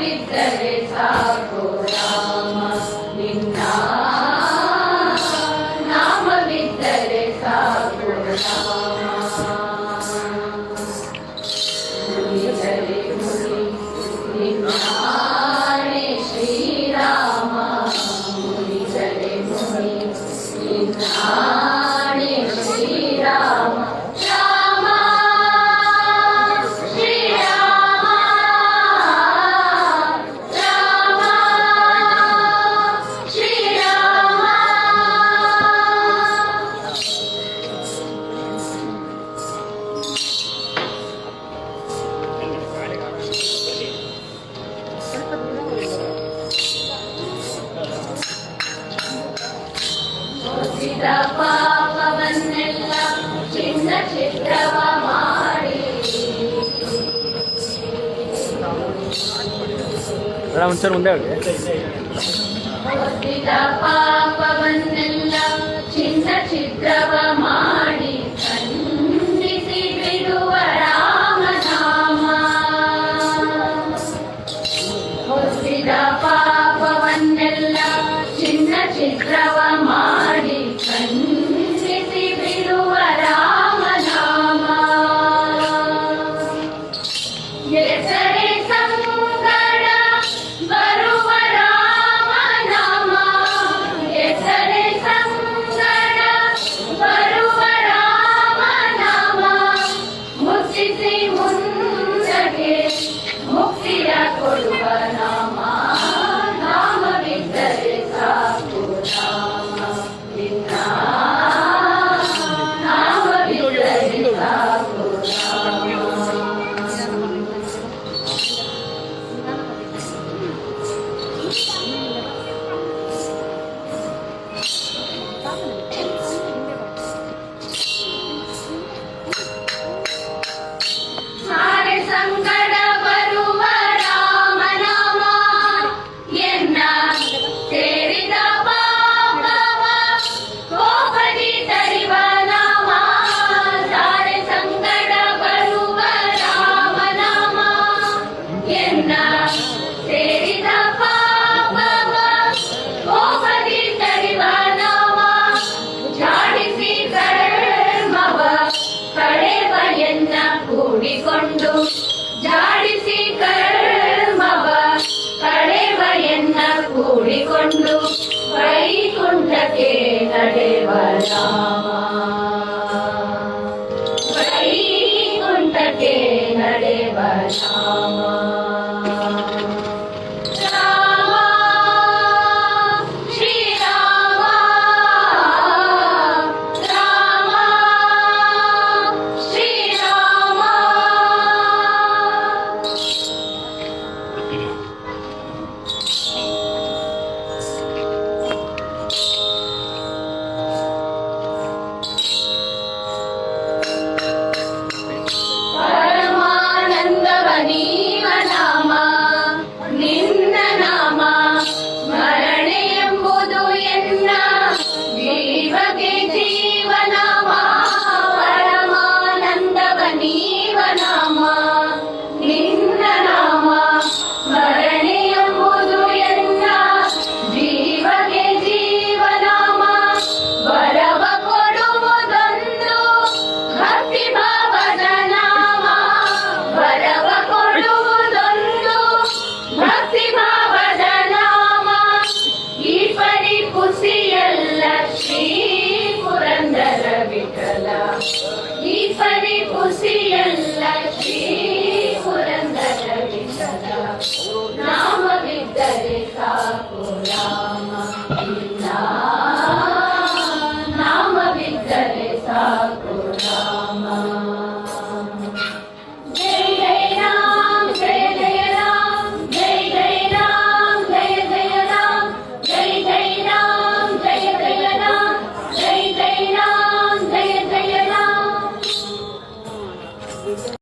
ಬಿದ್ದರೆ ಸಾಕು ರಾಮ ನಿನ್ನ ನಾಮ ಬಿದ್ದರೆ ಸಾಕು ರಾಮ ಮುನಿದರೆ ಮುನಿ ನಿನ್ನಾಣೆ ಶ್ರೀರಾಮ ಮುನಿದರೆ ಮುನಿ ನಿನ್ನಾಣೆ ಶ್ರೀರಾಮ ರಾಮ ಶ್ರೀರಾಮ ರಾಮ ಶ್ರೀರಾಮ ಹೊಸಿದ ಪಾಪವನ್ನೆಲ್ಲ ಚಿನ್ನ ಚಿತ್ರವ ಮಾಡಿ ಒಂಚೂರು ಮುಂದೆ ಹೋಗಿ. ಹೊಸಿದ ಪಾಪವನ್ನೆಲ್ಲ ಚಿನ್ನ ಚಿತ್ರವ ಮಾಡಿ ಖಂಡಿಸಿ ಬಿಡುವ ರಾಮನಾಮ ಹೊಸಿದ ಪಾಪವನ್ನೆಲ್ಲ ಚಿನ್ನ ಚಿತ್ರವ ಮಾಡಿ ಖಂಡಿಸಿ ಬಿಡುವ ರಾಮನಾಮ ಹೆಸರೇ ಸಂಗಡ ಬರುವ ರಾಮನಾಮ ಹೆಸರೇ ಸಂಗಡ ಬರುವ ರಾಮನಾಮ ಮುಚ್ಚಿಸಿ ಮುಂದಕ್ಕೆ ಮುಕ್ತಿಯ ಕೊಡುವ ನಾಮ ನಾಮ ಬಿದ್ದರೆ ಸಾಕು ರಾಮ ನಿನ್ನ ನಾಮ ಬಿದ್ದರೆ ಸಾಕು ರಾಮ ಸಾರೆ ಸಂಗಡ ಬರುವ ರಾಮನಾಮ ಎನ್ನ ಸೇರಿದ ಪಾಪವ ಕೋಪದಿ ತರಿವ ನಾಮ ಸಾರೆ ಸಂಗಡ ಬರುವ ರಾಮನಾಮ ಎನ್ನ ಸೇರಿದ ಪಾಪವ ಕೋಪದಿ ತರಿವ ನಾಮ ಜಾಡಿಸಿ ಕರ್ಮವ ಕಳೆವ ಎನ್ನ ಕೂಡಿಕೊಂಡು ಜಾಡಿಸಿ ಕರ್ಮವ ಕಳೆವ ಎನ್ನ ಕೂಡಿಕೊಂಡು ವೈಕುಂಠಕ್ಕೆ ನಡೆವ ರಾಮ ವೈಕುಂಠಕ್ಕೆ ನಡೆವ ರಾಮ ರಾಮ ಶ್ರೀರಾಮ ರಾಮ ಶ್ರೀರಾಮ ಪರಮಾನಂದವ ನೀವ ನಾಮ ನಿನ್ನ ನಾಮ ಸ್ಮರಣೆ ಎಂಬುದು ಎನ್ನ ಜೀವಕ್ಕೆ ಜೀವನಾಮ ಪರಮಾನಂದವ ನೀವ ನಾಮ ನಿನ್ನ ನಾಮ ಸ್ಮರಣೆ ಎಂಬುದು ಎನ್ನ ಜೀವಕ್ಕೆ ಜೀವನಾಮ ಬರವ ಕೊಡುವುದೊಂದು ಭಕ್ತಿ ಭಾವದ ನಾಮ ಬರವ ಕೊಡುವುದೊಂದು ಭಕ್ತಿ ಭಾವದ ನಾಮ ಈ ಪರಿ ಖುಷಿಯಲ್ಲ ಶ್ರೀ ಪುರಂದರ ವಿಠಲ ಈ ಪರಿ ಖುಷಿಯಲ್ಲ ಶ್ರೀ